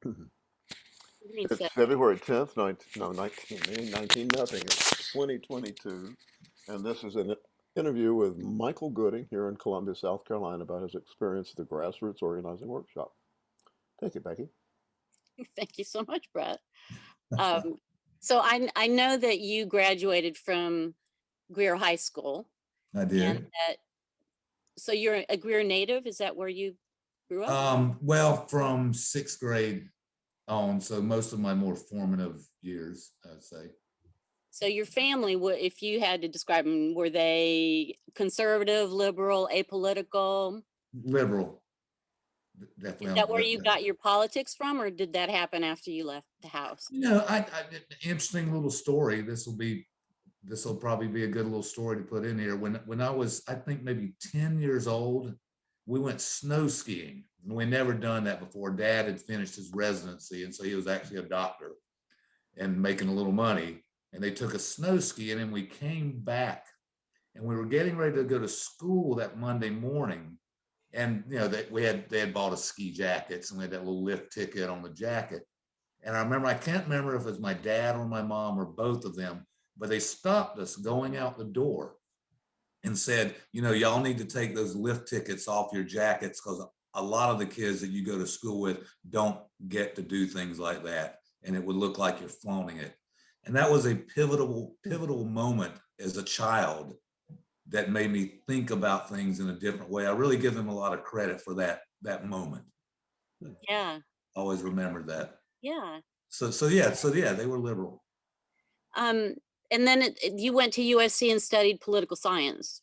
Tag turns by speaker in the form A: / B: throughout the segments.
A: You mean
B: It's
A: so?
B: February 10th, 19 nothing. It's 2022. And this is an interview with Michael Gooding here in Columbia, South Carolina, about his experience at the Grassroots Organizing Workshop. Thank you, Becky.
A: Thank you so much, Brett. Um, so I know that you graduated from Greer High School,
C: I
A: and
C: did.
A: that so you're a Greer native. Is that where you grew up?
C: Well, from sixth grade on, so most of my more formative years, I'd say.
A: So your family, if you had to describe them, were they conservative, liberal, apolitical?
C: Liberal.
A: Is
C: Definitely.
A: that where you got your politics from, or did that happen after you left the house?
C: I interesting little story. This will probably be a good little story to put in here. When I was, I think maybe 10 years old, we went snow skiing. We never done that before. Dad had finished his residency, and so he was actually a doctor and making a little money. And they took us snow skiing, and we came back, and we were getting ready to go to school that Monday morning. And they had bought us ski jackets, and we had that little lift ticket on the jacket. And I can't remember if it was my dad or my mom or both of them, but they stopped us going out the door and said, y'all need to take those lift tickets off your jackets, because a lot of the kids that you go to school with don't get to do things like that. And it would look like you're flaunting it. And that was a pivotal moment as a child that made me think about things in a different way. I really give them a lot of credit for that moment.
A: Yeah.
C: Always remembered that.
A: Yeah.
C: So yeah, they were liberal.
A: And then you went to USC and studied political science.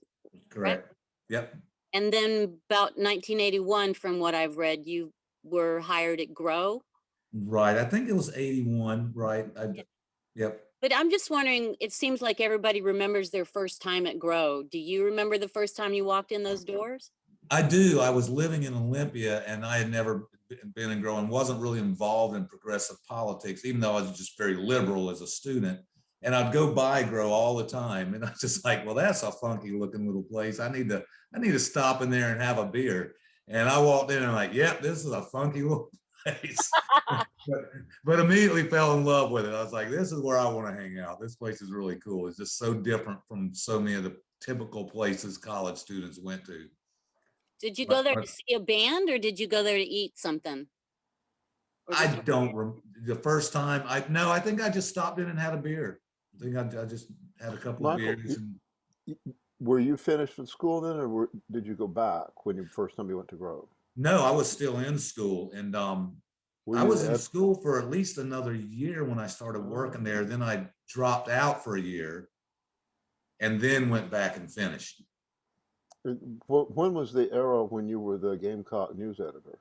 C: Correct.
A: Right?
C: Yep.
A: And then about 1981, from what I've read, you were hired at Grow.
C: Right. I think it was 81. Right. Yep.
A: But I'm just wondering, it seems like everybody remembers their first time at Grow. Do you remember the first time you walked in those doors?
C: I do. I was living in Olympia, and I had never been in Grow and wasn't really involved in progressive politics, even though I was just very liberal as a student. And I'd go by Grow all the time, and I was just like, well, that's a funky looking little place. I need to stop in there and have a beer. And I walked in and I'm like, yep, this is a funky little place. but immediately fell in love with it. I was like, this is where I want to hang out. This place is really cool. It's just so different from so many of the typical places college students went to.
A: Did you go there to see a band, or did you go there to eat something?
C: I don't the first time I think I just stopped in and had a beer. I think I just had a couple of beers.
B: Were you finished with school then, or did you go back when you first time you went to Grove?
C: No, I was still in school, and I was in school for at least another year when I started working there. Then I dropped out for a year, and then went back and finished.
B: When was the era when you were the Gamecock news editor?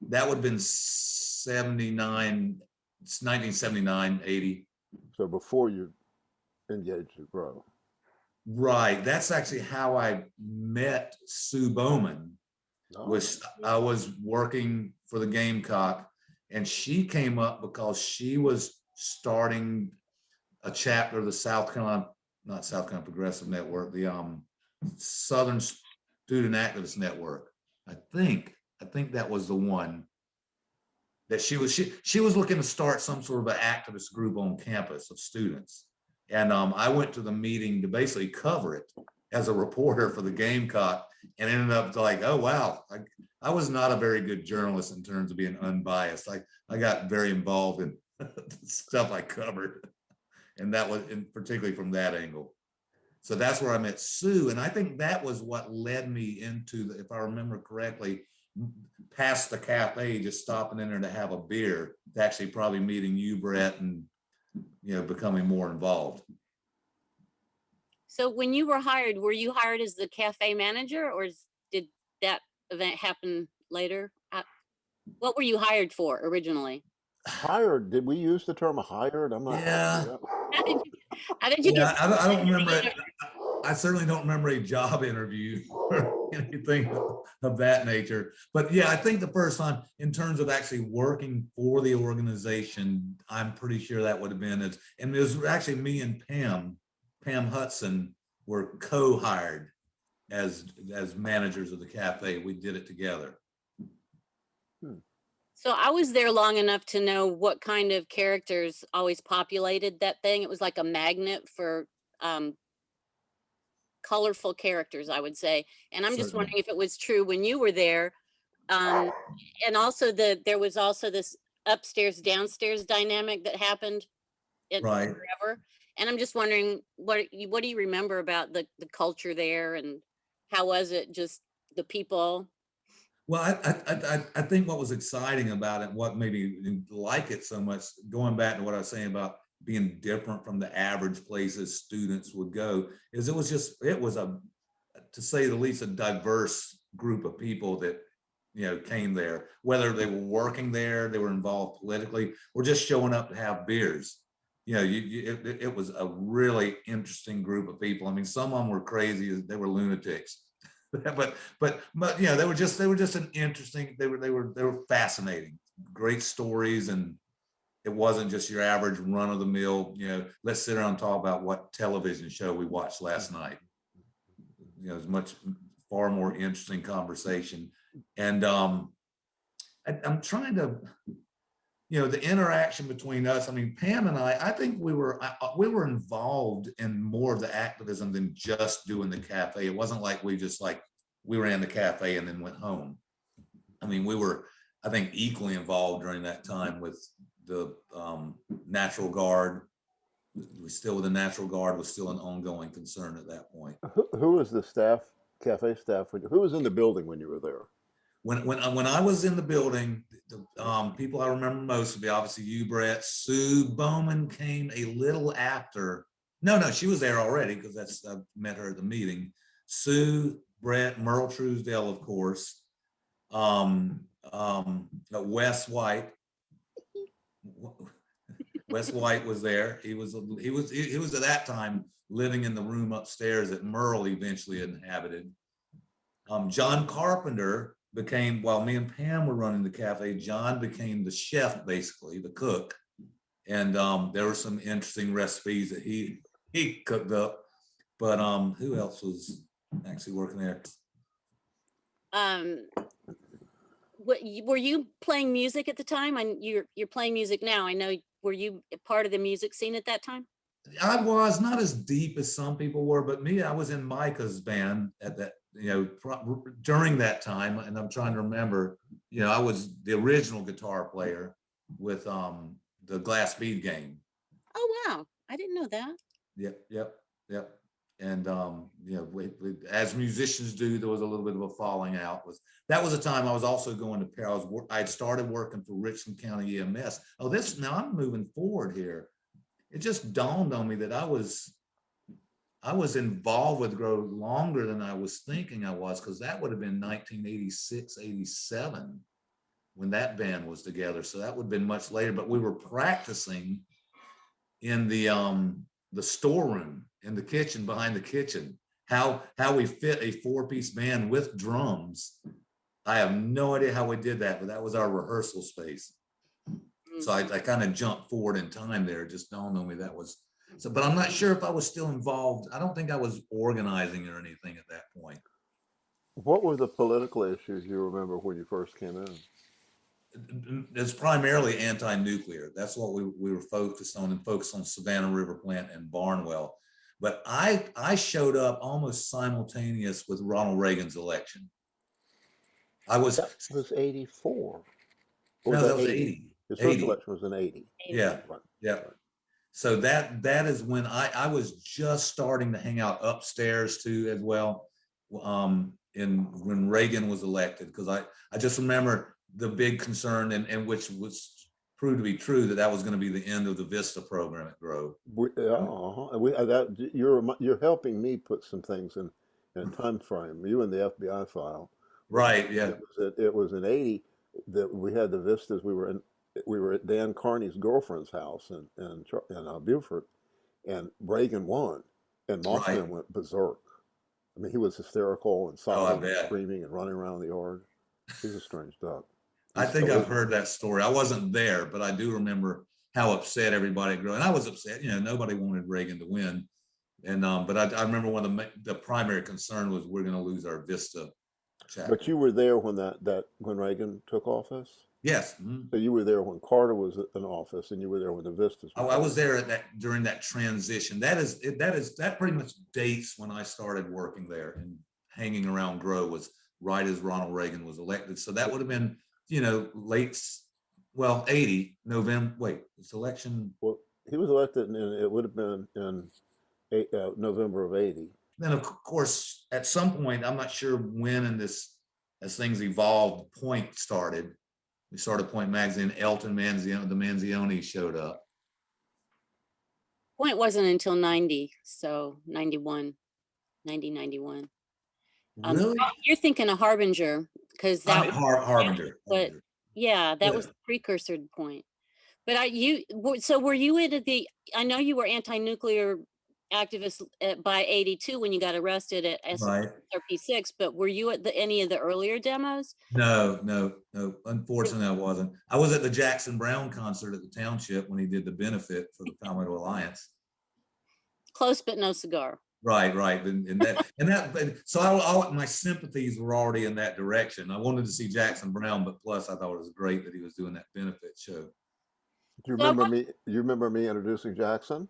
C: That would have been 79, it's 1979, 80.
B: So before you engaged at Grow.
C: Right. That's actually how I met Sue Bowman. I was working for the Gamecock, and she came up because she was starting a chapter of the not South Carolina Progressive Network, the Southern Student Activist Network. I think that was the one that she was looking to start some sort of an activist group on campus of students. And I went to the meeting to basically cover it as a reporter for the Gamecock, and ended up like, oh, wow. I was not a very good journalist in terms of being unbiased. I got very involved in stuff I covered. And that was particularly from that angle. So that's where I met Sue. And I think that was what led me into, if I remember correctly, past the cafe, just stopping in there to have a beer, to actually probably meeting you, Brett, and becoming more involved.
A: So when you were you hired as the cafe manager, or did that event happen later? What were you hired for originally?
B: Hired? Did we use the term hired? I'm not.
C: Yeah.
A: How did you get?
C: I don't remember it. I certainly don't remember a job interview or anything of that nature. But yeah, I think the first time in terms of actually working for the organization, I'm pretty sure that would have been it. And it was actually me and Pam Hudson were co-hired as managers of the cafe. We did it together.
A: So I was there long enough to know what kind of characters always populated that thing. It was like a magnet for um, colorful characters, I would say. And I'm just
C: Certainly.
A: wondering if it was true when you were there. Um, and also there was also this upstairs downstairs dynamic that happened it
C: Right.
A: forever. And I'm just wondering what do you remember about the culture there, and how was it, just the people?
C: Well, I think what was exciting about it, what made me like it so much, going back to what I was saying about being different from the average places students would go, is it was a, to say the least, a diverse group of people that, you know, came there, whether they were working there, they were involved politically, or just showing up to have beers. You know, it was a really interesting group of people. I mean, some of them were crazy, they were lunatics. but you know, they were just an interesting, they were fascinating, great stories. And it wasn't just your average run of the mill, you know, let's sit around and talk about what television show we watched last night. You know, it's much far more interesting conversation. And I'm trying to, you know, the interaction between us. I mean, Pam and I think we were involved in more of the activism than just doing the cafe. It wasn't like we ran the cafe and then went home. I mean, we were, I think, equally involved during that time with the National Guard. We still, with the National Guard, was still an ongoing concern at that point.
B: Who was the staff, cafe staff? Who was in the building when you were there?
C: When I was in the building, the people I remember most would be obviously you, Brett. Sue Bowman came a little after. No, she was there already, because I met her at the meeting. Sue, Brett, Merle Truesdale, of course. Wes White. Wes White was there. He was at that time living in the room upstairs that Merle eventually inhabited. John Carpenter became, while me and Pam were running the cafe, John became the chef, basically the cook. And there were some interesting recipes that he cooked up. But who else was actually working there?
A: Were you playing music at the time? And you're playing music now. I know. Were you part of the music scene at that time?
C: I was not as deep as some people were, but me, I was in Micah's band at that, you know, during that time. And I'm trying to remember, you know, I was the original guitar player with the Glass Bead Game.
A: Oh, wow. I didn't know that.
C: Yep. And you know, as musicians do, there was a little bit of a falling out. That was a time I was also going to Paris. I'd started working for Richland County EMS. Now I'm moving forward here. It just dawned on me that I was involved with Grow longer than I was thinking I was, because that would have been 1986, 87 when that band was together. So that would have been much later, but we were practicing in the storeroom, in the kitchen, behind the kitchen, how we fit a 4-piece band with drums. I have no idea how we did that, but that was our rehearsal space. So I kind of jumped forward in time there. It just dawned on me that was so, but I'm not sure if I was still involved. I don't think I was organizing or anything at that point.
B: What were the political issues you remember when you first came in?
C: It's primarily anti-nuclear. That's what we were focused on, and focused on Savannah River Plant and Barnwell. But I showed up almost simultaneous with Ronald Reagan's election.
B: That was 84.
C: No, that was 80.
B: His first election was in 80.
C: Yeah.
B: Right.
C: Yeah.
B: Right.
C: So that is when I was just starting to hang out upstairs too, as well. When Reagan was elected, because I just remember the big concern, and which was proved to be true, that was going to be the end of the VISTA program at Grove.
B: You're helping me put some things in a time frame. You and the FBI file.
C: Right. Yeah.
B: It was in 80 that we had the Vistas. We were at Dan Carney's girlfriend's house in Beaufort, and Reagan won, and Mothman went berserk. I mean, he was hysterical and sobbing and screaming and running around the yard. He's a strange duck.
C: I think I've heard that story. I wasn't there, but I do remember how upset everybody grew. And I was upset. You know, nobody wanted Reagan to win. And but I remember one of the primary concern was we're going to lose our VISTA chapter.
B: But you were there when when Reagan took office?
C: Yes. Mhm.
B: So you were there when Carter was in office, and you were there when the Vistas were.
C: I was there during that transition. That pretty much dates when I started working there, and hanging around Grow was right as Ronald Reagan was elected. So that would have been, late, 80 November. Wait, this election.
B: Well, he was elected, and it would have been in November of '80.
C: Then of course, at some point, I'm not sure when in this, as things evolved, Point started. We started Point magazine. Elton Manzione, the Manzioni showed up.
A: Point wasn't until 90, so 91, 91.
C: Really?
A: You're thinking of Harbinger, because
C: I
A: that
C: mean,
A: was,
C: Harbinger.
A: but yeah, that was
C: Yeah.
A: the precursor to Point. But so were you I know you were anti-nuclear activist by 82 when you got arrested at
C: Right.
A: SRP6, but were you at any of the earlier demos?
C: No. Unfortunately, I wasn't. I was at the Jackson Brown concert at the Township when he did the benefit for the Palmetto Alliance.
A: Close, but no cigar.
C: Right. So my sympathies were already in that direction. I wanted to see Jackson Brown, but plus I thought it was great that he was doing that benefit show.
B: Do you remember me? You remember me introducing Jackson?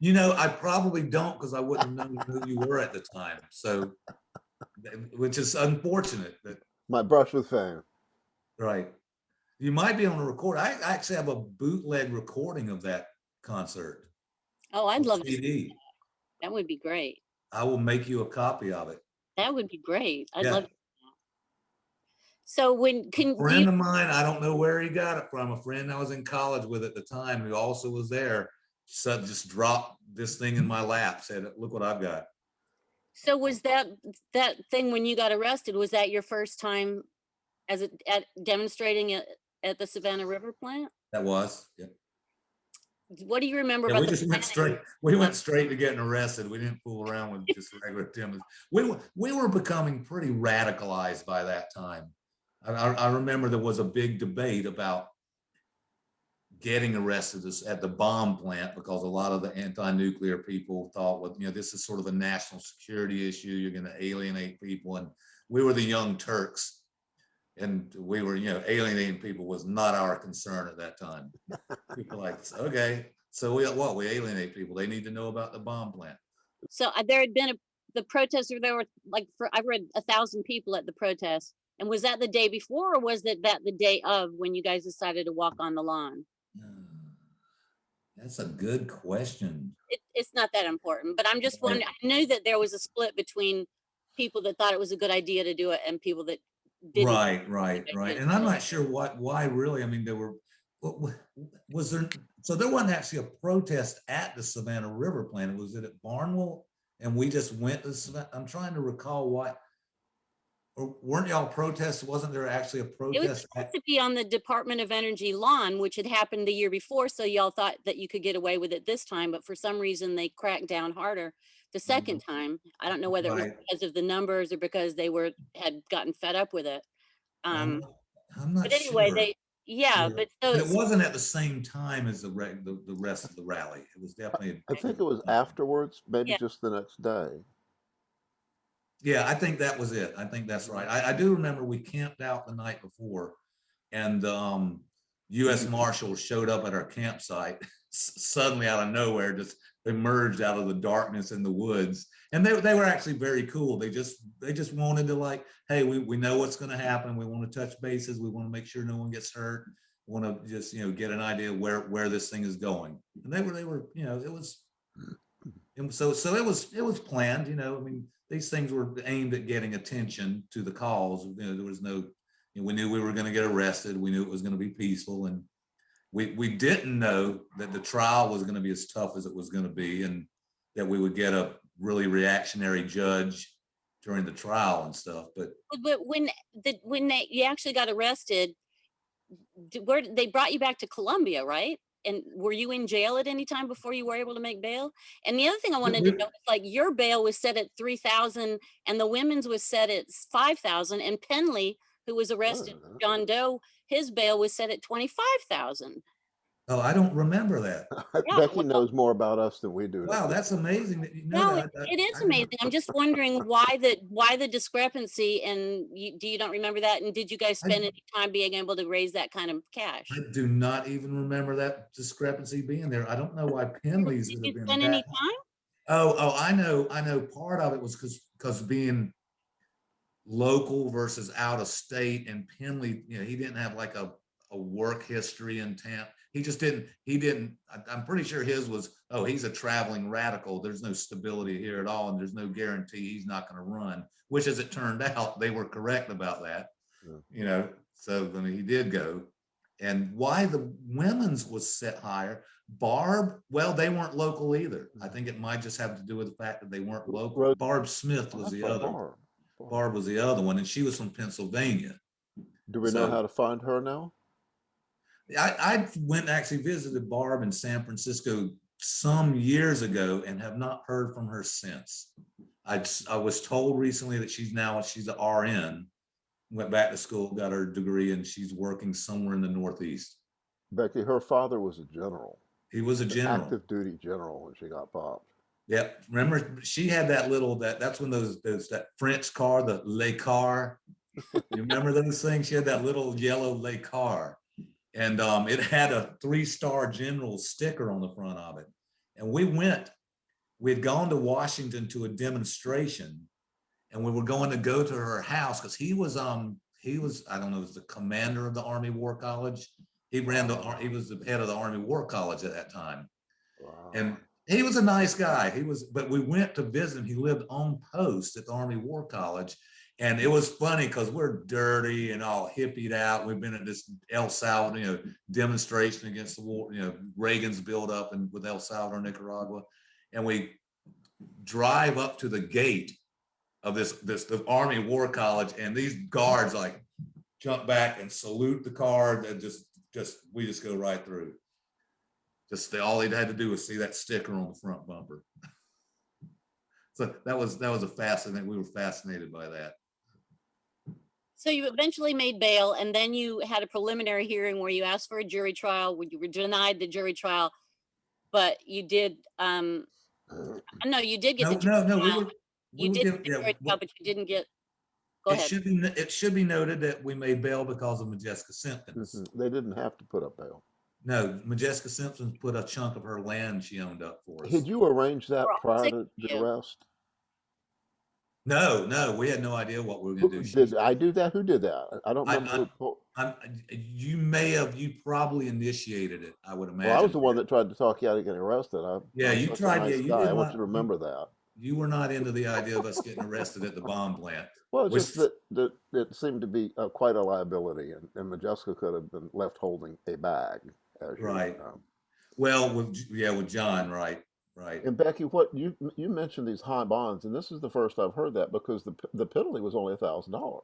C: I probably don't, because I wouldn't have known who you were at the time. So, which is unfortunate.
B: My brush with fame.
C: Right. You might be on a record. I actually have a bootleg recording of that concert.
A: Oh, I'd love to see
C: CD.
A: that. That would be great.
C: I will make you a copy of it.
A: That would be great. I'd
C: Yeah.
A: love to see that. So
C: A friend of mine, I don't know where he got it from. A friend I was in college with at the time, who also was there, just dropped this thing in my lap, said, "Look what I've got."
A: So was that thing when you got arrested, was that your first time at demonstrating at the Savannah River plant?
C: That was. Yeah.
A: What do you remember
C: Yeah,
A: about
C: we went straight to getting arrested. We didn't fool around with just regular Timmons. We were becoming pretty radicalized by that time. I remember there was a big debate about getting arrested at the bomb plant, because a lot of the anti-nuclear people thought, well, this is sort of a national security issue. You're going to alienate people. And we were the young Turks, and we were, alienating people was not our concern at that time. People like, okay, so we alienate people. They need to know about the bomb plant.
A: So there had been the protester. There were I read 1,000 people at the protest. And was that the day before, or was that the day of when you guys decided to walk on the lawn?
C: That's a good question.
A: It's not that important, but I'm just wondering. I knew that there was a split between people that thought it was a good idea to do it and people that didn't.
C: Right. And I'm not sure why really. I mean, was there, so there wasn't actually a protest at the Savannah River plant. Was it at Barnwell? And we just went to Savannah. I'm trying to recall what. Or weren't y'all protests? Wasn't there actually a protest?
A: It was supposed to be on the Department of Energy lawn, which had happened the year before. So y'all thought that you could get away with it this time, but for some reason they cracked down harder the second time. I don't know whether it was because of the numbers or because they had gotten fed up with it.
C: I'm not
A: but anyway,
C: sure.
A: But
C: it wasn't at the same time as the rest of the rally. It was definitely.
B: I think it was afterwards, maybe just the next day.
C: Yeah, I think that was it. I think that's right. I do remember we camped out the night before, and U.S. Marshals showed up at our campsite suddenly out of nowhere, just emerged out of the darkness in the woods. And they were actually very cool. They just wanted to hey, we know what's going to happen. We want to touch bases. We want to make sure no one gets hurt. We want to just, get an idea where this thing is going. And they were, it was, and so it was planned, I mean, these things were aimed at getting attention to the cause. There was no, we knew we were going to get arrested. We knew it was going to be peaceful. And we didn't know that the trial was going to be as tough as it was going to be, and that we would get a really reactionary judge during the trial and stuff. But
A: when you actually got arrested, they brought you back to Columbia, right? And were you in jail at any time before you were able to make bail? And the other thing I wanted to know is your bail was set at $3,000 and the women's was set at $5,000, and Penley, who was arrested, John Doe, his bail was set at $25,000.
C: Oh, I don't remember that.
A: Yeah,
B: Becky knows more about us than we do.
C: Wow, that's amazing that you know
A: no,
C: that.
A: it is
C: I didn't.
A: amazing. I'm just wondering why the discrepancy, and you don't remember that? And did you guys
C: I,
A: spend any time being able to raise that kind of
C: I
A: cash?
C: do not even remember that discrepancy being there. I don't know why Penley's
A: Did
C: would
A: you
C: have been
A: spend any
C: that.
A: time?
C: Oh, I know. Part of it was because being local versus out of state, and Penley, you know, he didn't have like a work history in town. He didn't, I'm pretty sure his was, oh, he's a traveling radical. There's no stability here at all, and there's no guarantee he's not going to run, which as it turned out, they were correct about that,
B: Yeah.
C: you know. So I mean, he did go. And why the women's was set higher, Barb, well, they weren't local either. I think it might just have to do with the fact that they weren't local.
B: Rose,
C: Barb Smith
B: oh,
C: was
B: that's
C: the
B: right,
C: other.
B: Barb.
C: Barb was the other one, and she was from Pennsylvania.
B: Do we know
C: So
B: how to find her now?
C: I went actually visited Barb in San Francisco some years ago and have not heard from her since. I was told recently that she's an RN, went back to school, got her degree, and she's working somewhere in the Northeast.
B: Becky, her father was a general,
C: He was a
B: an
C: general.
B: active duty general when she got popped.
C: Yep. Remember, she had that little that's when those that French car, the Le Car. You remember those things? She had that little yellow Le Car. And it had a 3-star general sticker on the front of it. And we'd gone to Washington to a demonstration, and we were going to go to her house because he was I don't know, was the commander of the Army War College. He was the head of the Army War College at that time.
B: Wow.
C: And he was a nice guy. But we went to visit him. He lived on post at the Army War College. And it was funny because we're dirty and all hippied out. We've been at this El Salvador, you know, demonstration against the war, you know, Reagan's build up and with El Salvador, Nicaragua. And we drive up to the gate of the Army War College, and these guards like jump back and salute the car, and we just go right through. All they had to do was see that sticker on the front bumper. So that was a fascinating. We were fascinated by that.
A: So you eventually made bail, and then you had a preliminary hearing where you asked for a jury trial, where you were denied the jury trial, but you did, no, you did get the jury
C: No.
A: trial.
C: We
A: You
C: were
A: did
C: given,
A: get the jury trial, but you didn't get, go
C: it
A: ahead.
C: should be noted that we made bail because of Majeska Simpkins.
B: They didn't have to put up bail.
C: No, Majeska Simpson put a chunk of her land she owned up for us.
B: Did you arrange that prior to the arrest?
C: No, we had no idea what we were going to do.
B: Did I do that? Who did that? I don't remember.
C: You probably initiated it, I would imagine.
B: Well, I was the one that tried to talk you out of getting arrested.
C: You tried.
B: Nice
C: You
B: guy.
C: did
B: I want
C: not,
B: you to remember that.
C: You were not into the idea of us getting arrested at the bomb plant.
B: Well, it's just that it seemed to be quite a liability, and Majeska could have been left holding a bag.
C: Right. Well, with John, right.
B: And Becky, what you mentioned these high bonds, and this is the first I've heard that, because the penalty was only $1,000,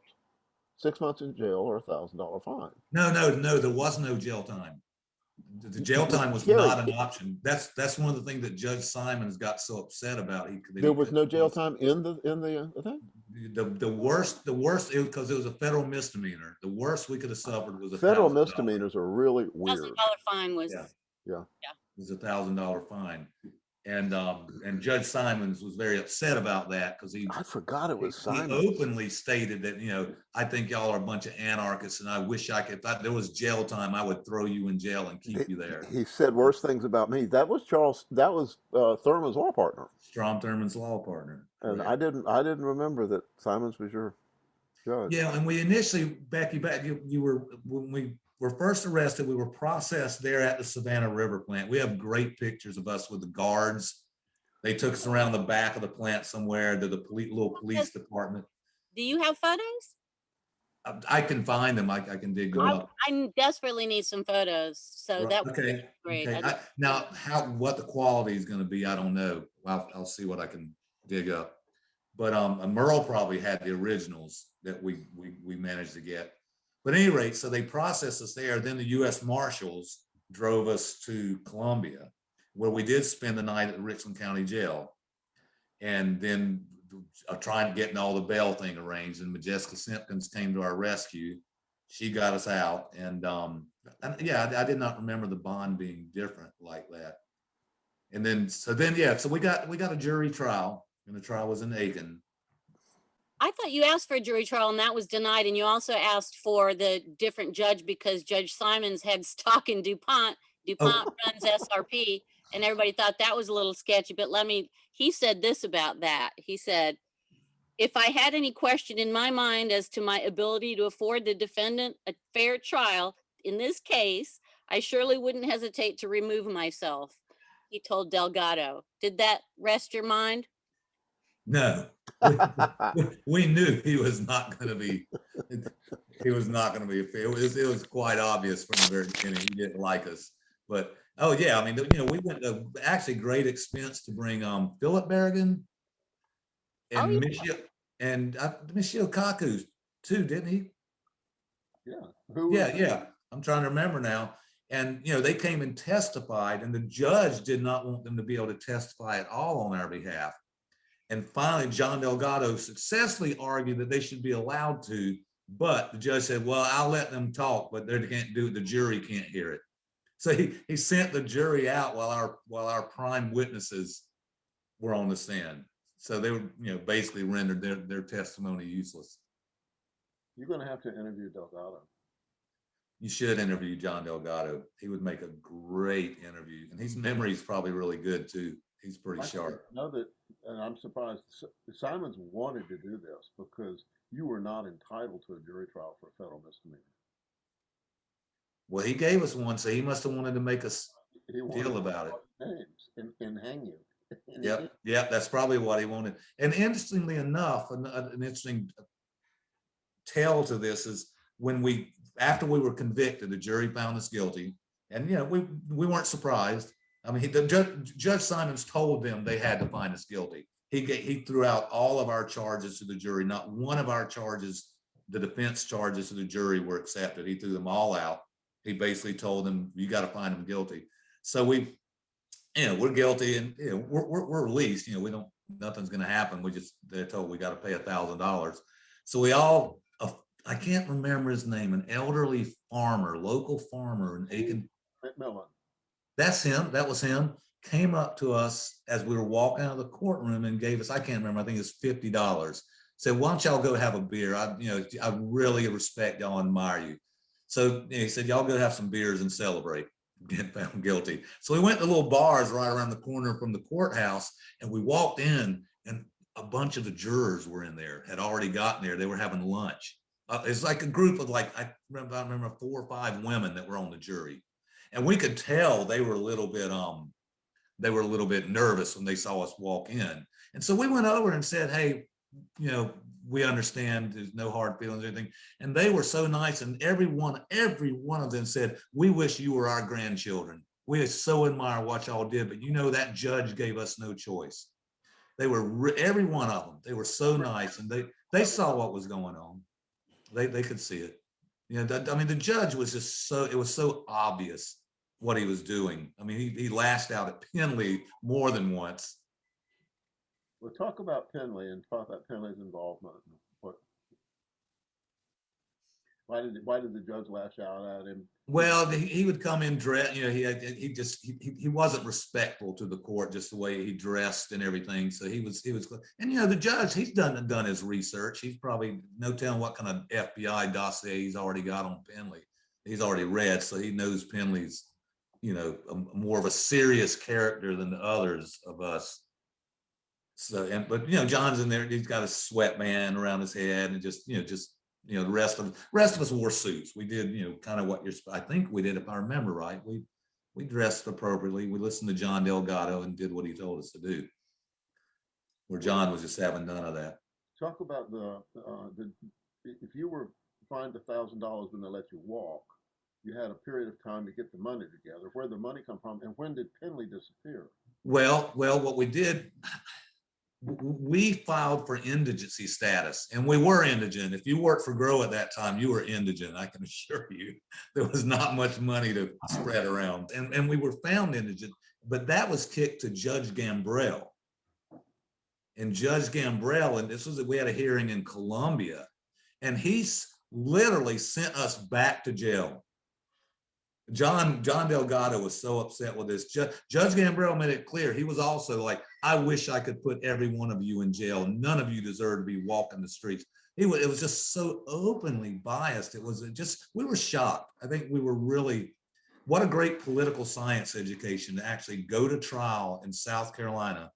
B: 6 months in jail or $1,000 fine.
C: No, there was no jail time. The jail time was not an option. That's one of the things that Judge Simons got so upset about.
B: There was no jail time in the thing.
C: The worst, because it was a federal misdemeanor. The worst we could have suffered was
B: federal misdemeanors are really weird.
A: $1,000 fine was,
B: yeah.
C: It was $1,000 fine. And Judge Simons was very upset about that because
B: I forgot it was Simons.
C: He openly stated that, you know, I think y'all are a bunch of anarchists, and I wish I could. If there was jail time, I would throw you in jail and keep you there.
B: He said worse things about me. That was Thurman's law partner.
C: Strom Thurman's law partner.
B: And
C: right.
B: I didn't remember that Simons was your judge.
C: Yeah, and we initially, Becky, when we were first arrested, we were processed there at the Savannah River Plant. We have great pictures of us with the guards. They took us around the back of the plant somewhere to the little police department.
A: Do you have photos?
C: I can find them. I can dig them up.
A: I desperately need some photos. So that would be great.
C: Okay. Now, what the quality is going to be, I don't know. I'll see what I can dig up. But Merle probably had the originals that we managed to get. But at any rate, so they processed us there. Then the U.S. Marshals drove us to Columbia, where we did spend the night at the Richland County Jail. And then trying to get all the bail thing arranged. And Majeska Simpkins came to our rescue. she got us out. And yeah, I did not remember the bond being different like that. And then, so we got a jury trial, and the trial was in Aiken.
A: I thought you asked for a jury trial and that was denied. And you also asked for the different judge because Judge Simons had stock in DuPont. DuPont
C: Oh,
A: runs SRP, and everybody thought that was a little sketchy. But he said this about that. He said, if I had any question in my mind as to my ability to afford the defendant a fair trial in this case, I surely wouldn't hesitate to remove myself, he told Delgado. Did that rest your mind?
C: no, we knew he was not going to be. He was not going to be fair. It was quite obvious from the very beginning he didn't like us. But oh yeah, I mean, we went to actually great expense to bring Philip Berrigan and Michio Kaku too, didn't he?
B: Yeah.
C: Yeah. I'm trying to remember now. And they came and testified, and the judge did not want them to be able to testify at all on our behalf. And finally, John Delgado successfully argued that they should be allowed to, but the judge said, well, I'll let them talk, but they can't do it. The jury can't hear it. So he sent the jury out while our prime witnesses were on the stand. So they were, basically rendered their testimony useless.
B: You're going to have to interview Delgado.
C: You should interview John Delgado. He would make a great interview, and his memory is probably really good too. He's pretty sharp.
B: I know that, and I'm surprised Simons wanted to do this because you were not entitled to a jury trial for a federal misdemeanor.
C: Well, he gave us one, so he must have wanted to make us feel about it.
B: Names and hang you.
C: Yep, that's probably what he wanted. And interestingly enough, an interesting tale to this is after we were convicted, the jury found us guilty, and we weren't surprised. I mean, Judge Simons told them they had to find us guilty. He threw out all of our charges to the jury. Not one of our charges, the defense charges to the jury, were accepted. He threw them all out. He basically told them, you got to find them guilty. So we're guilty, and we're released. Nothing's going to happen. They're told we got to pay $1,000. So we all, I can't remember his name, an elderly farmer, local farmer in Aiken.
B: McMillan.
C: That's him. That was him. Came up to us as we were walking out of the courtroom and gave us, I can't remember, I think it's $50. Said, why don't y'all go have a beer? I really respect y'all and admire you. So he said, y'all go have some beers and celebrate. Get found guilty. So we went to little bars right around the corner from the courthouse, and we walked in, and a bunch of the jurors were in there, had already gotten there. They were having lunch. It's like a group of I remember 4 or 5 women that were on the jury. And we could tell they were a little bit nervous when they saw us walk in. And so we went over and said, hey, we understand there's no hard feelings or anything. And they were so nice. And every one of them said, we wish you were our grandchildren. We so admire what y'all did, but that judge gave us no choice. They were, every one of them, they were so nice, and they saw what was going on. They could see it. The judge was just it was so obvious what he was doing. I mean, he lashed out at Penley more than once.
B: We'll talk about Penley and talk about Penley's involvement. Why did the judge lash out at him?
C: Well, he would come in dressed. He wasn't respectful to the court, just the way he dressed and everything. So he was, and the judge, he's done his research. He's probably no telling what kind of FBI dossier he's already got on Penley. He's already read, so he knows Penley's, more of a serious character than the others of us. So, but John's in there. He's got a sweatband around his head, and the rest of us wore suits. We did, kind of what I think we did, if I remember right. We dressed appropriately. We listened to John Delgado and did what he told us to do. Where John was just having none of that.
B: Talk about if you were fined $1,000 when they let you walk, you had a period of time to get the money together. Where'd the money come from, and when did Penley disappear?
C: Well, what we did, we filed for indigency status, and we were indigent. If you worked for Grow at that time, you were indigent. I can assure you, there was not much money to spread around, and we were found indigent. But that was kicked to Judge Gambrell, and Judge Gambrell, and we had a hearing in Columbia, and literally sent us back to jail. John Delgado was so upset with this. Judge Gambrell made it clear. He was also like, I wish I could put every one of you in jail. None of you deserve to be walking the streets. It was just so openly biased. It was just, we were shocked. I think we were really, what a great political science education to actually go to trial in South Carolina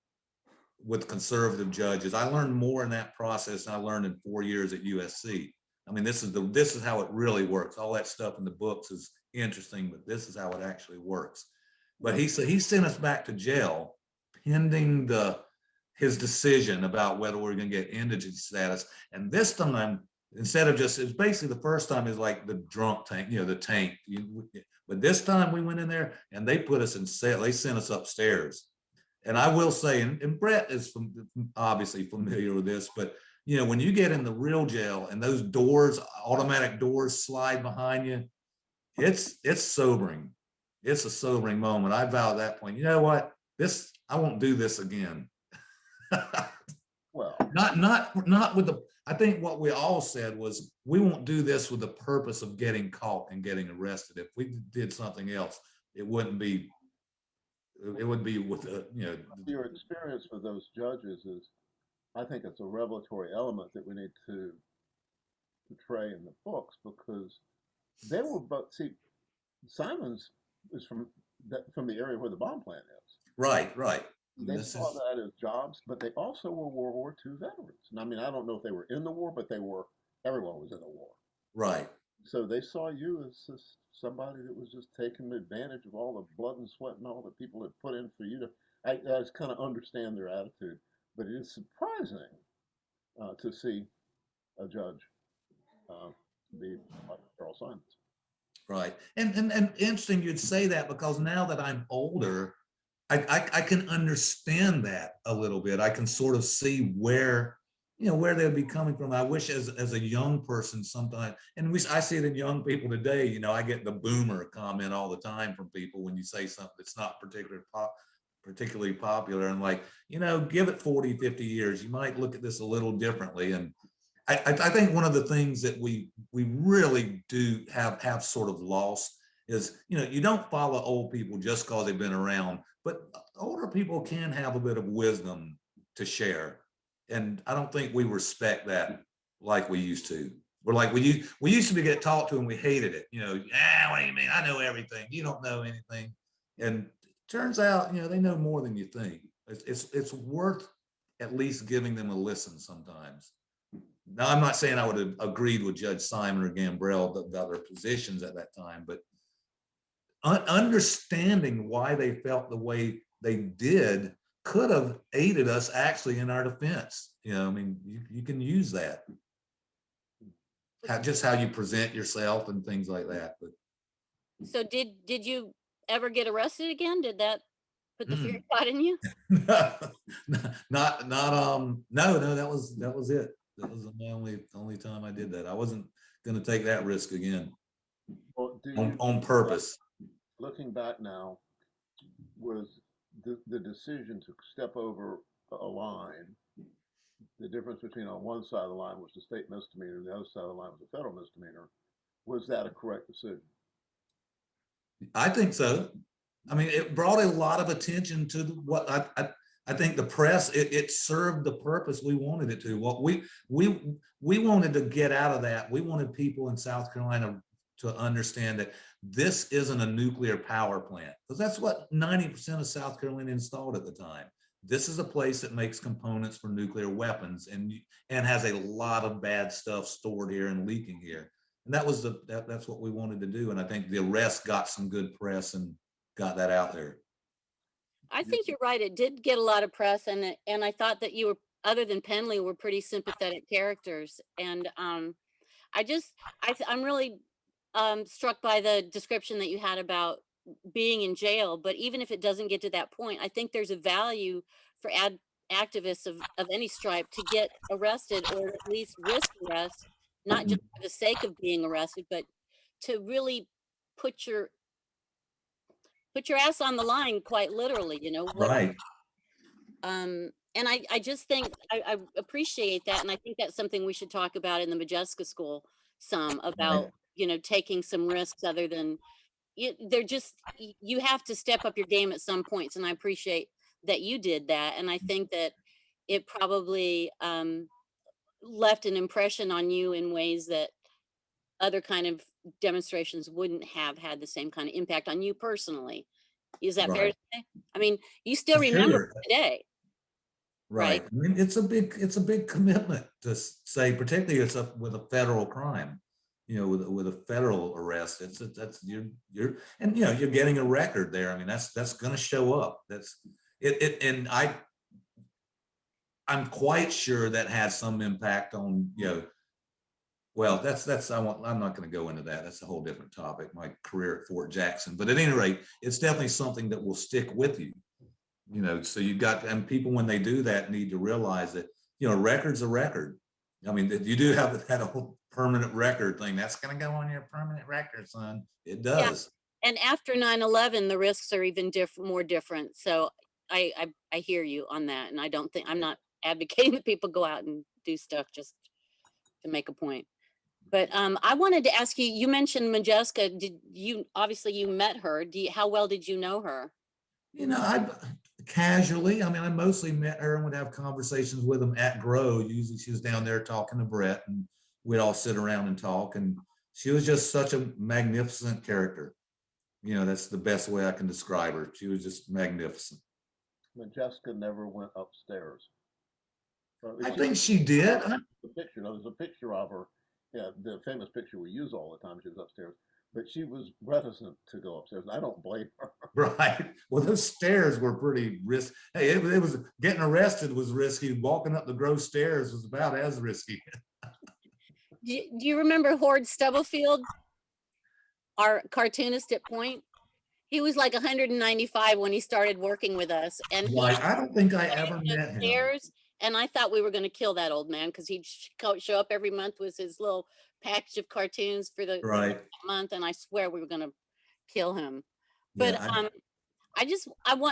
C: with conservative judges. I learned more in that process than I learned in 4 years at USC. I mean, this is how it really works. All that stuff in the books is interesting, but this is how it actually works. But he sent us back to jail pending his decision about whether we're going to get indigent status. And this time, instead of just, it's basically the first time is like the drunk tank, the tank. But this time we went in there and they put us in cell. They sent us upstairs. And I will say, and Brett is obviously familiar with this, but when you get in the real jail and those doors, automatic doors slide behind you, it's sobering. It's a sobering moment. I vow at that point, you know what? I won't do this again.
B: Well,
C: not with I think what we all said was, we won't do this with the purpose of getting caught and getting arrested. If we did something else, it would be with
B: your experience with those judges is, I think it's a revelatory element that we need to portray in the books, because they were both, see, Simons is from the area where the bomb plant is.
C: Right.
B: They saw that as jobs, but they also were World War II veterans. And I mean, I don't know if they were in the war, but everyone was in the war.
C: Right.
B: So they saw you as somebody that was just taking advantage of all the blood and sweat and all that people had put in for you to, I just kind of understand their attitude. But it is surprising to see a judge be like Charles Simons.
C: Right. And interesting you'd say that, because now that I'm older, I can understand that a little bit. I can sort of see where they'd be coming from. I wish as a young person sometimes, and I see it in young people today, I get the boomer comment all the time from people when you say something that's not particularly popular, and like, give it 40, 50 years, you might look at this a little differently. And I think one of the things that we really do have sort of lost is, you don't follow old people just because they've been around, but older people can have a bit of wisdom to share. And I don't think we respect that like we used to. We're like, we used to get talked to and we hated it. What do you mean? I know everything. You don't know anything. And turns out, they know more than you think. It's worth at least giving them a listen sometimes. Now, I'm not saying I would have agreed with Judge Simon or Gambrell about their positions at that time, but understanding why they felt the way they did could have aided us actually in our defense. I mean, you can use that. Just how you present yourself and things like that. But
A: So did you ever get arrested again? Did that put the fear thought in you?
C: no, that was it. That was the only time I did that. I wasn't going to take that risk again.
B: Well,
C: on purpose.
B: Looking back now, was the decision to step over a line, the difference between on one side of the line was the state misdemeanor and the other side of the line was a federal misdemeanor, was that a correct decision?
C: I think so. I mean, it brought a lot of attention to what I think the press, it served the purpose we wanted it to. What we wanted to get out of that, we wanted people in South Carolina to understand that this isn't a nuclear power plant, because that's what 90% of South Carolina installed at the time. This is a place that makes components for nuclear weapons and has a lot of bad stuff stored here and leaking here. And that's what we wanted to do. And I think the arrest got some good press and got that out there.
A: I think you're right. It did get a lot of press, and I thought that you were, other than Penley, were pretty sympathetic characters. And I'm really struck by the description that you had about being in jail. But even if it doesn't get to that point, I think there's a value for activists of any stripe to get arrested, or at least risk arrest, not just for the sake of being arrested, but to really put your ass on the line, quite literally,
C: Right.
A: and I just think I appreciate that, and I think that's something we should talk about in the Majeska School, some
C: Right.
A: about, taking some risks other than you have to step up your game at some points. And I appreciate that you did that. And I think that it probably left an impression on you in ways that other kind of demonstrations wouldn't have had the same kind of impact on you personally. Is that fair
C: Right.
A: to say? I mean, you still remember
C: Sure.
A: it today, right?
C: Right. I mean, it's a big commitment to say, particularly with a federal crime, with a federal arrest. That's you're and you're getting a record there. I mean, that's going to show up. That's it. And I'm quite sure that has some impact on Well, I'm not going to go into that. That's a whole different topic. My career at Fort Jackson, but at any rate, it's definitely something that will stick with you. So and people, when they do that, need to realize that, a record's a record. I mean, you do have that whole permanent record thing. That's going to go on your permanent record, son. It
A: Yeah.
C: does.
A: And after 9/11, the risks are even more different. So I hear you on that. And I'm not advocating that people go out and do stuff just to make a point. But I wanted to ask you, you mentioned Majeska. Obviously you met her. How well did you know her?
C: I casually, I mean, I mostly met her and would have conversations with them at Grow. Usually she was down there talking to Brett, and we'd all sit around and talk. And she was just such a magnificent character. That's the best way I can describe her. She was just magnificent.
B: Majeska never went upstairs.
C: I think she did.
B: There's a picture of her, yeah, the famous picture we use all the time. She was upstairs, but she was reticent to go upstairs. And I don't blame her.
C: Right. Well, those stairs were pretty risky. Hey, it was getting arrested was risky. Walking up the Grove stairs was about as risky.
A: Do you remember Horde Stubblefield, our cartoonist at Point? He was like 195 when he started working with us, and
C: Right. I don't think I ever met him.
A: upstairs, and I thought we were going to kill that old man because he'd show up every month with his little package of cartoons for the
C: Right.
A: month, and I swear we were going to kill him. But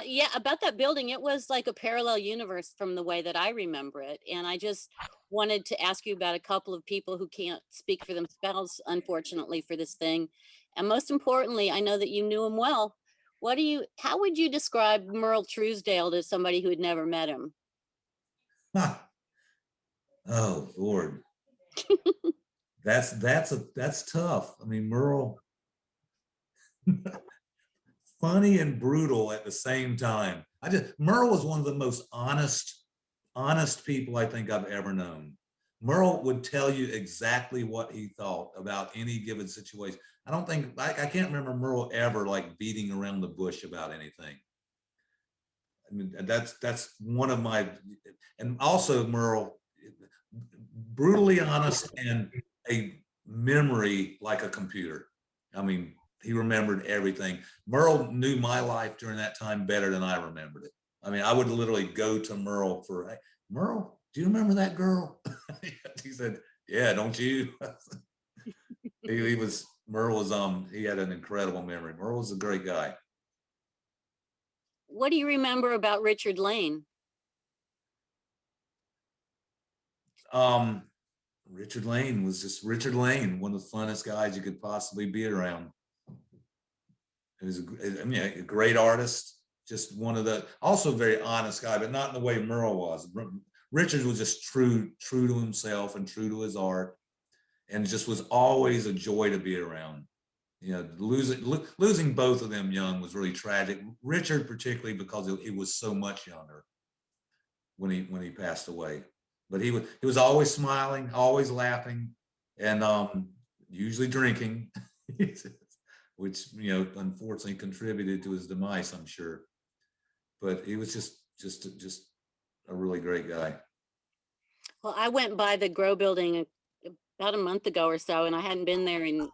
C: Yeah,
A: about that building, it was like a parallel universe from the way that I remember it. And I just wanted to ask you about a couple of people who can't speak for themselves, unfortunately, for this thing. And most importantly, I know that you knew him well. How would you describe Merle Truesdale to somebody who had never met him?
C: Oh Lord. That's tough. I mean, Merle, funny and brutal at the same time. Merle was one of the most honest people I think I've ever known. Merle would tell you exactly what he thought about any given situation. I can't remember Merle ever like beating around the bush about anything. I mean, that's one of my, and also Merle, brutally honest and a memory like a computer. I mean, he remembered everything. Merle knew my life during that time better than I remembered it. I mean, I would literally go to Merle for, hey, Merle, do you remember that girl? He said, yeah, don't you? Merle was, he had an incredible memory. Merle was a great guy.
A: What do you remember about Richard Lane?
C: Richard Lane was just Richard Lane, one of the funnest guys you could possibly be around. He was a great artist, just one of the, also very honest guy, but not in the way Merle was. Richard was just true to himself and true to his art, and just was always a joy to be around. Losing both of them young was really tragic. Richard particularly because he was so much younger when he passed away. But he was always smiling, always laughing, and usually drinking, which unfortunately contributed to his demise, I'm sure. But he was just a really great guy.
A: Well, I went by the Grow building about a month ago or so, and I hadn't been there in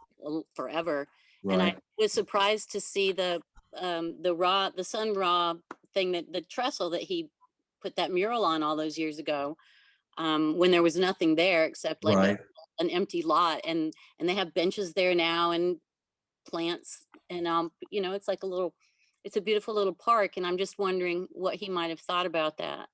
A: forever. Right. And I was surprised to see the Sun Ra thing, that the trestle that he put that mural on all those years ago, when there was nothing there except like an empty lot, and they have benches there now and plants, and it's like it's a beautiful little park, and I'm just wondering what he might have thought about that.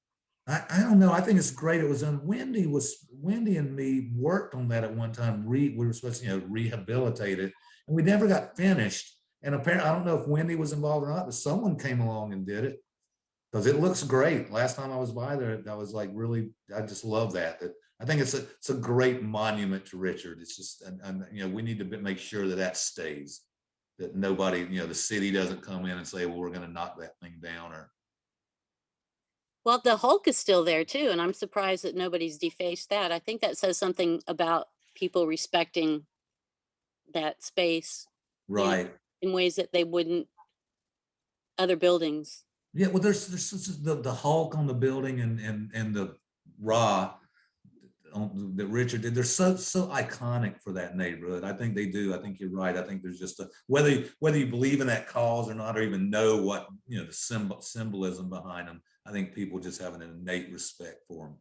C: I don't know. I think it's great. It was Wendy and me worked on that at one time. We were supposed to, rehabilitate it, and we never got finished. And apparently, I don't know if Wendy was involved or not, but someone came along and did it because it looks great. Last time I was by there, I was like, really, I just love that. I think it's a great monument to Richard. It's just, and we need to make sure that that stays, that nobody, the city doesn't come in and say, well, we're going to knock that thing down or.
A: Well, the Hulk is still there too, and I'm surprised that nobody's defaced that. I think that says something about people respecting that space, you know,
C: Right.
A: in ways that they wouldn't other buildings.
C: Yeah, well, there's the Hulk on the building and the Ra that Richard did. They're so iconic for that neighborhood. I think they do. I think you're right. I think there's just whether you believe in that cause or not, or even know what the symbolism behind them. I think people just have an innate respect for them.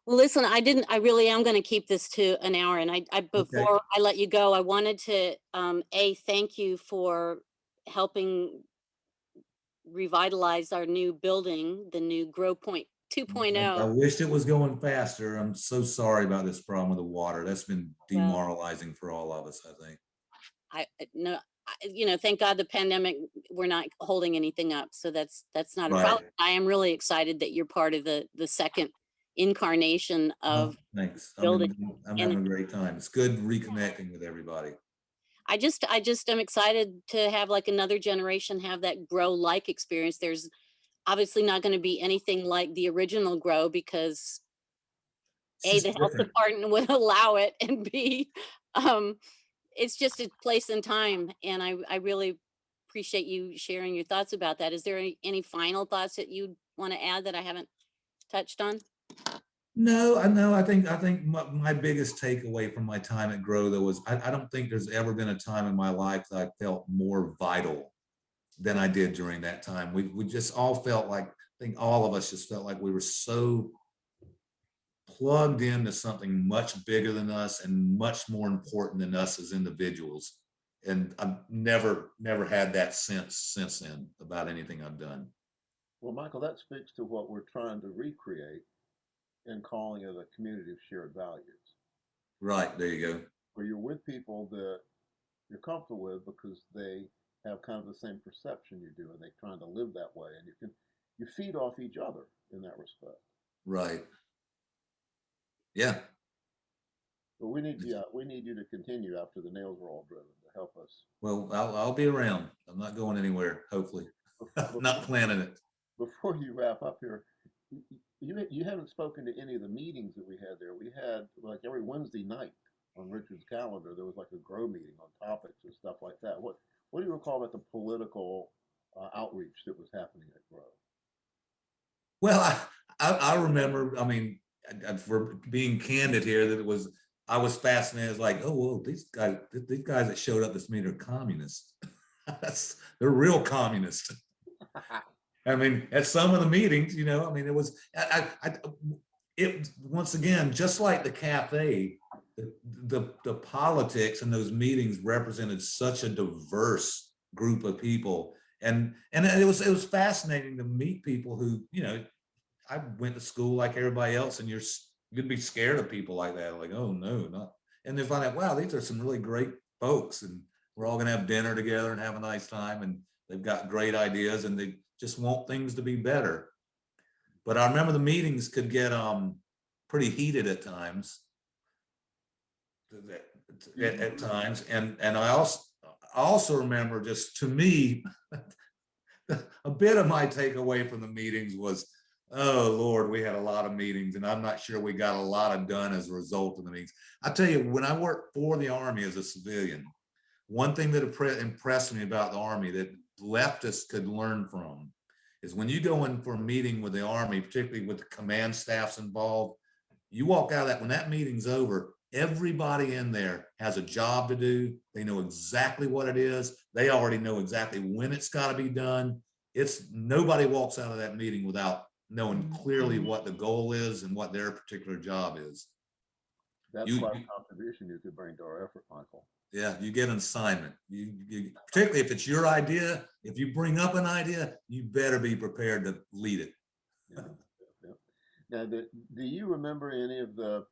A: Well, listen, I really am going to keep this to an hour. And I
C: Okay.
A: before I let you go, I wanted to, thank you for helping revitalize our new building, the new Grow Point
C: I
A: 2.0.
C: wished it was going faster. I'm so sorry about this problem with the water. That's been
A: Well,
C: demoralizing for all of us, I think.
A: no, thank God the pandemic, we're not holding anything up. So that's not a
C: Right.
A: problem. I am really excited that you're part of the second incarnation
C: Oh,
A: of
C: thanks.
A: building.
C: I'm
A: And
C: having a great time. It's good reconnecting with everybody.
A: I just am excited to have like another generation have that grow like experience. There's obviously not going to be anything like the original grow because
C: It's
A: A,
C: just
A: the health
C: different.
A: department would allow it, and B, um, it's just a place and time. And I really appreciate you sharing your thoughts about that. Is there any final thoughts that you want to add that I haven't touched on?
C: No, I know. I think my biggest takeaway from my time at Grow though was I don't think there's ever been a time in my life that I felt more vital than I did during that time. We just all felt like, I think all of us just felt like we were so plugged into something much bigger than us and much more important than us as individuals. And I've never had that sense since then about anything I've done.
B: Well, Michael, that speaks to what we're trying to recreate in calling it a community of shared values,
C: Right, there you go.
B: where you're with people that you're comfortable with because they have kind of the same perception you do, and they're trying to live that way, and you feed off each other in that respect.
C: Right. Yeah.
B: But we need you to continue after the nails are all driven to help us.
C: Well, I'll be around. I'm not going anywhere, hopefully. Not planning it.
B: Before you wrap up here, you haven't spoken to any of the meetings that we had there. We had like every Wednesday night on Richard's calendar, there was like a grow meeting on topics and stuff like that. What do you recall about the political outreach that was happening at Grow?
C: Well, I remember, I mean, for being candid here, that I was fascinated. It's like, oh, well, these guys that showed up this meeting are communists. They're real communists. I mean, at some of the meetings, I mean, it was, it once again, just like the cafe, the politics in those meetings represented such a diverse group of people. And it was fascinating to meet people who, I went to school like everybody else, and you'd be scared of people like that. Like, oh no, not. And then find out, wow, these are some really great folks, and we're all gonna have dinner together and have a nice time. And they've got great ideas, and they just want things to be better. But I remember the meetings could get pretty heated at times. At times, and I also remember, just to me, a bit of my takeaway from the meetings was, oh Lord, we had a lot of meetings, and I'm not sure we got a lot of done as a result of the meetings. I tell you, when I worked for the Army as a civilian, one thing that impressed me about the Army that leftists could learn from is when you go in for a meeting with the Army, particularly with the command staffs involved, you walk out of that, when that meeting's over, everybody in there has a job to do. They know exactly what it is. They already know exactly when it's got to be done. Nobody walks out of that meeting without knowing clearly what the goal is and what their particular job is.
B: That's quite a contribution you could bring to our effort, Michael.
C: Yeah, you get an assignment. You particularly if it's your idea, if you bring up an idea, you better be prepared to lead it.
B: Yeah. Now, do you remember any of the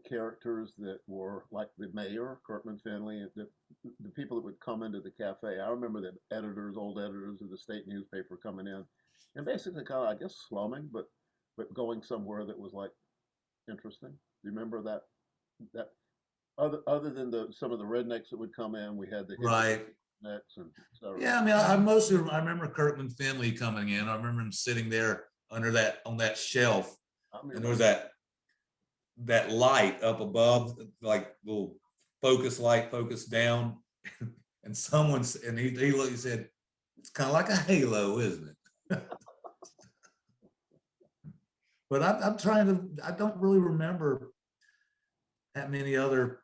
B: characters that were like the mayor, Kirkman Finley, and the people that would come into the cafe? I remember the editors, old editors of the state newspaper coming in and basically kind of, I guess, slumming, but going somewhere that was like interesting. Do you remember that other than some of the rednecks that would come in, we had the hippie
C: Right.
B: rednecks and et cetera.
C: Yeah, I mean, I mostly I remember Kirkman Finley coming in. I remember him sitting there under that on that shelf, and there was that light up above, like little focus light, focus down, and he said, "It's kind of like a halo, isn't it?" But I'm trying to. I don't really remember that many other,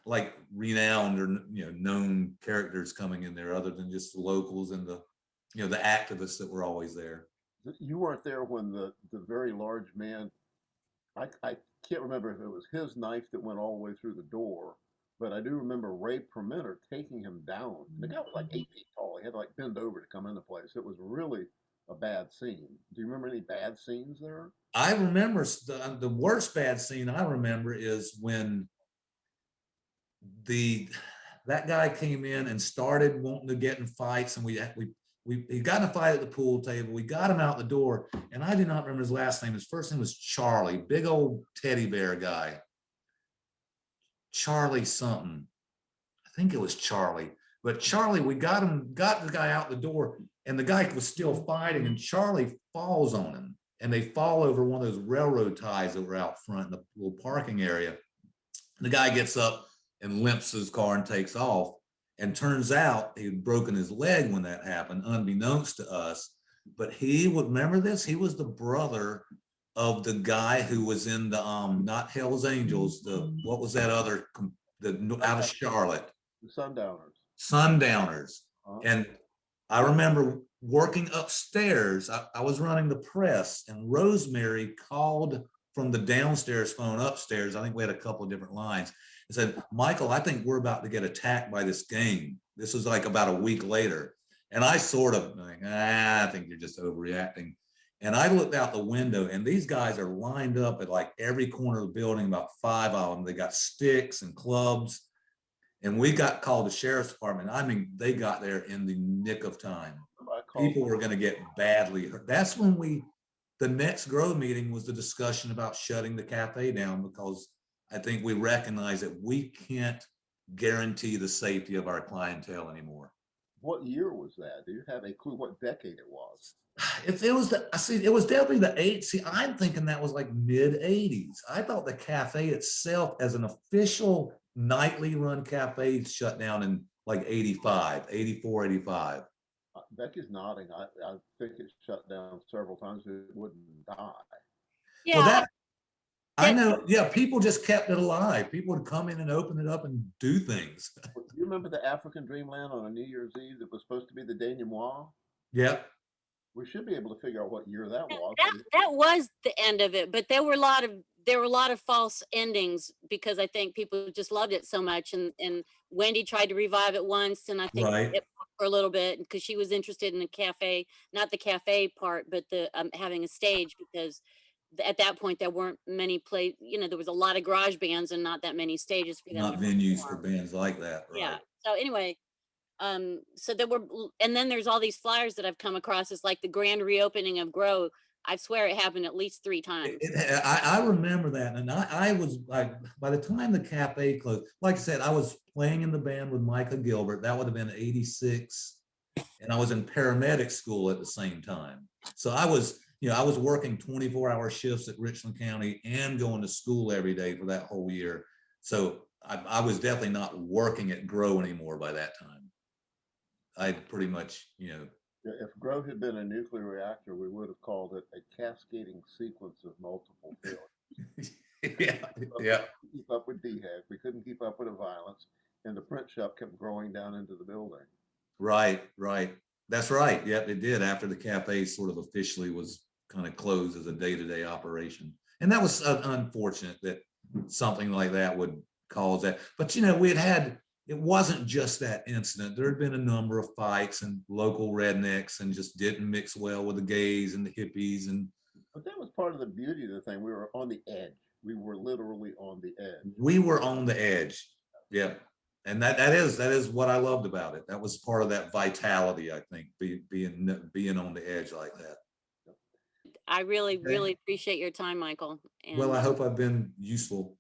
C: like renowned or known characters coming in there, other than just the locals and the activists that were always there.
B: You weren't there when the very large man. I can't remember if it was his knife that went all the way through the door, but I do remember Ray Permenter taking him down. The guy was like 8 feet tall. He had to like bend over to come in the place. It was really a bad scene. Do you remember any bad scenes there?
C: I remember the worst bad scene I remember is when that guy came in and started wanting to get in fights, and he got in a fight at the pool table. We got him out the door, and I do not remember his last name. His first name was Charlie, big old teddy bear guy. Charlie something. I think it was Charlie. But Charlie, we got the guy out the door, and the guy was still fighting, and Charlie falls on him, and they fall over one of those railroad ties that were out front in the little parking area. The guy gets up and limps his car and takes off. And turns out he had broken his leg when that happened, unbeknownst to us. But he would remember this. He was the brother of the guy who was in the not Hell's Angels. What was that other out of Charlotte?
B: The Sundowners.
C: Sundowners.
B: Uh-huh.
C: And I remember working upstairs. I was running the press, and Rosemary called from the downstairs phone upstairs. I think we had a couple of different lines. And said, "Michael, I think we're about to get attacked by this gang." This was like about a week later. And I sort of like, I think you're just overreacting. And I looked out the window, and these guys are lined up at like every corner of the building, about 5 of them. They got sticks and clubs. And we got called the sheriff's department. I mean, they got there in the nick of time. People were going to get badly hurt. That's when the next grow meeting was the discussion about shutting the cafe down, because I think we recognize that we can't guarantee the safety of our clientele anymore.
B: What year was that? Do you have a clue what decade it was?
C: It was definitely the 80s. See, I'm thinking that was like mid 80s. I thought the cafe itself as an official nightly run cafe shut down in like 85, 84, 85.
B: Becky's nodding. I think it shut down several times. It wouldn't die.
A: Yeah.
C: Well, I know. Yeah, people just kept it alive. People would come in and open it up and do things.
B: Do you remember the African Dreamland on a New Year's Eve that was supposed to be the denouement?
C: Yep.
B: We should be able to figure out what year that was.
A: That was the end of it, but there were a lot of false endings, because I think people just loved it so much, and Wendy tried to revive it once, and I think
C: Right.
A: it for a little bit, because she was interested in the cafe, not the cafe part, but the having a stage, because at that point there weren't many there was a lot of garage bands and not that many stages for them
C: Not
A: to
C: venues for
A: perform.
C: bands like that. Right.
A: Yeah. So anyway, so there were, and then there's all these flyers that I've come across. It's like the grand reopening of Grow. I swear it happened at least 3 times.
C: I remember that, and I was like, by the time the cafe closed, like I said, I was playing in the band with Micah Gilbert. That would have been 86, and I was in paramedic school at the same time. So I was working 24-hour shifts at Richland County and going to school every day for that whole year. So I was definitely not working at Grow anymore by that time. I pretty much,
B: If Grow had been a nuclear reactor, we would have called it a cascading sequence of multiple failures.
C: yeah.
B: Keep up with DHEC. We couldn't keep up with the violence, and the print shop kept growing down into the building.
C: Right. That's right. Yep, it did after the cafe sort of officially was kind of closed as a day-to-day operation. And that was unfortunate that something like that would cause that. But, we had it wasn't just that incident. There had been a number of fights and local rednecks and just didn't mix well with the gays and the hippies. And
B: But that was part of the beauty of the thing. We were on the edge. We were literally on the edge.
C: we were on the edge. Yeah. And that is what I loved about it. That was part of that vitality, I think, being on the edge like that.
A: I really,
C: Okay.
A: really appreciate your time, Michael.
C: Well, I
A: And
C: hope I've been useful.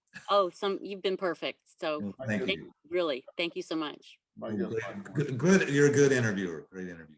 A: you've been perfect. So
C: Well, thank you.
A: really, thank you so much.
B: My guess,
C: Good. You're a good interviewer. Great interview.